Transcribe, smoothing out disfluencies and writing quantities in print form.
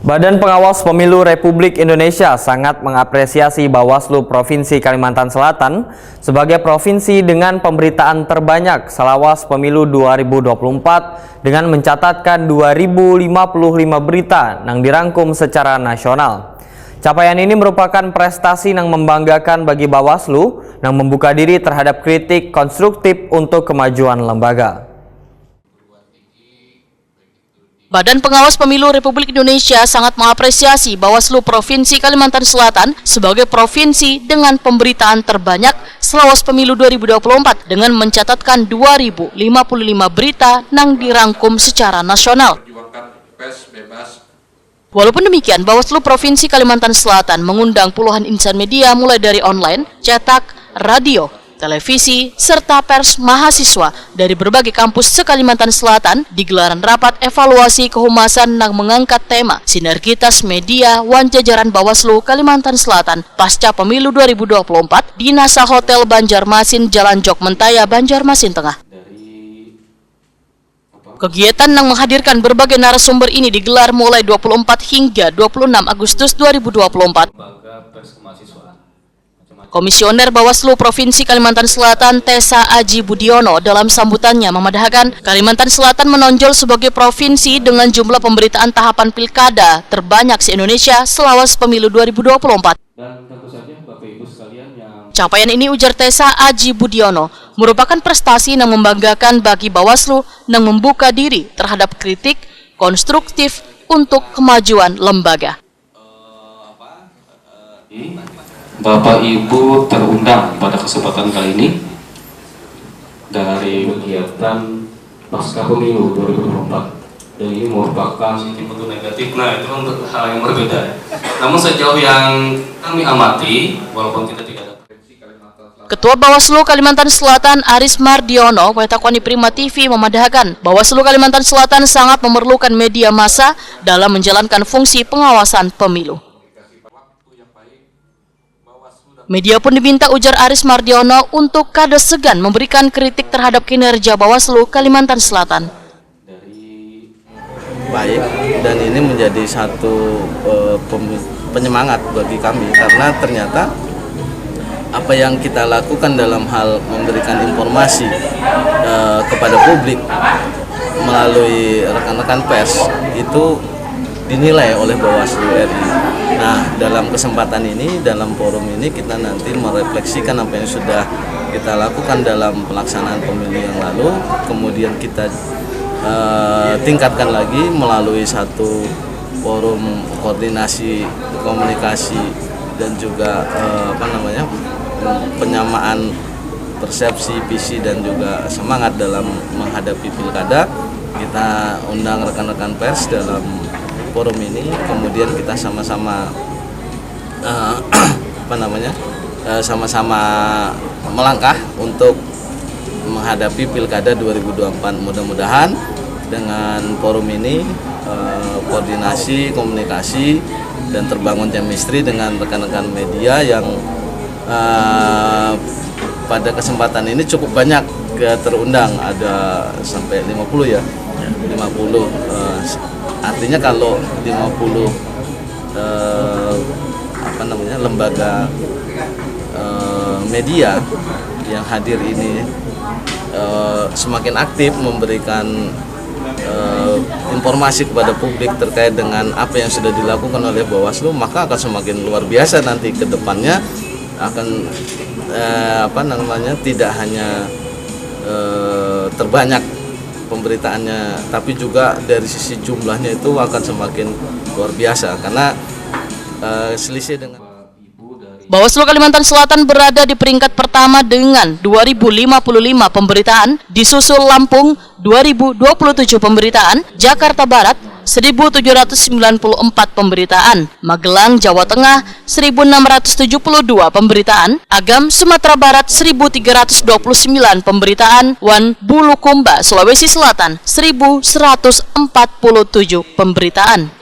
Badan Pengawas Pemilu Republik Indonesia sangat mengapresiasi Bawaslu Provinsi Kalimantan Selatan sebagai provinsi dengan pemberitaan terbanyak selawas pemilu 2024 dengan mencatatkan 2055 berita yang dirangkum secara nasional. Capaian ini merupakan prestasi yang membanggakan bagi Bawaslu yang membuka diri terhadap kritik konstruktif untuk kemajuan lembaga. Badan Pengawas Pemilu Republik Indonesia sangat mengapresiasi Bawaslu Provinsi Kalimantan Selatan sebagai provinsi dengan pemberitaan terbanyak selawas pemilu 2024 dengan mencatatkan 2055 berita yang dirangkum secara nasional. Walaupun demikian, Bawaslu Provinsi Kalimantan Selatan mengundang puluhan insan media mulai dari online, cetak, radio, televisi, serta pers mahasiswa dari berbagai kampus se-Kalimantan Selatan di gelaran rapat evaluasi kehumasan yang mengangkat tema sinergitas media wan jajaran Bawaslu Kalimantan Selatan pasca pemilu 2024 di Nasa Hotel Banjarmasin, Jalan Jok Mentaya, Banjarmasin Tengah. Kegiatan yang menghadirkan berbagai narasumber ini digelar mulai 24 hingga 26 Agustus 2024. Komisioner Bawaslu Provinsi Kalimantan Selatan Tessa Aji Budiono dalam sambutannya memadahkan Kalimantan Selatan menonjol sebagai provinsi dengan jumlah pemberitaan tahapan pilkada terbanyak se-Indonesia selawas pemilu 2024. Dan tentu saja Bapak Ibu sekalian capaian ini, ujar Tessa Aji Budiono, merupakan prestasi yang membanggakan bagi Bawaslu yang membuka diri terhadap kritik konstruktif untuk kemajuan lembaga. Bapak Ibu terundang pada kesempatan kali ini dari kegiatan pasca pemilu 2024, dan ini merupakan sentimen negatif. Nah, itu untuk hal yang berbeda. Namun sejauh yang kami amati, walaupun kita tidak ada Ketua Bawaslu Kalimantan Selatan Aris Mardiono, Wetakoni Prima TV memadahkan Bawaslu Kalimantan Selatan sangat memerlukan media massa dalam menjalankan fungsi pengawasan pemilu. Media pun diminta, ujar Aris Mardiono, untuk kada segan memberikan kritik terhadap kinerja Bawaslu Kalimantan Selatan. Baik, dan ini menjadi satu penyemangat bagi kami karena ternyata apa yang kita lakukan dalam hal memberikan informasi kepada publik melalui rekan-rekan pers itu dinilai oleh Bawaslu RI. Nah, dalam kesempatan ini, dalam forum ini kita nanti merefleksikan apa yang sudah kita lakukan dalam pelaksanaan pemilu yang lalu, kemudian kita tingkatkan lagi melalui satu forum koordinasi komunikasi dan juga penyamaan persepsi, visi dan juga semangat dalam menghadapi pilkada. Kita undang rekan-rekan pers dalam forum ini, kemudian kita sama-sama sama-sama melangkah untuk menghadapi pilkada 2024. Mudah-mudahan dengan forum ini koordinasi, komunikasi dan terbangun chemistry dengan rekan-rekan media yang pada kesempatan ini cukup banyak terundang, ada sampai 50 ya, 50. Artinya kalau 50 lembaga media yang hadir ini semakin aktif memberikan informasi kepada publik terkait dengan apa yang sudah dilakukan oleh Bawaslu, maka akan semakin luar biasa nanti ke depannya. Akan tidak hanya terbanyak pemberitaannya, tapi juga dari sisi jumlahnya itu akan semakin luar biasa karena selisih dengan Bawaslu Kalimantan Selatan berada di peringkat pertama dengan 2055 pemberitaan, disusul Lampung 2027 pemberitaan, Jakarta Barat 1794 pemberitaan, Magelang Jawa Tengah 1672 pemberitaan, Agam Sumatera Barat 1329 pemberitaan, Wan Bulukumba Sulawesi Selatan 1147 pemberitaan.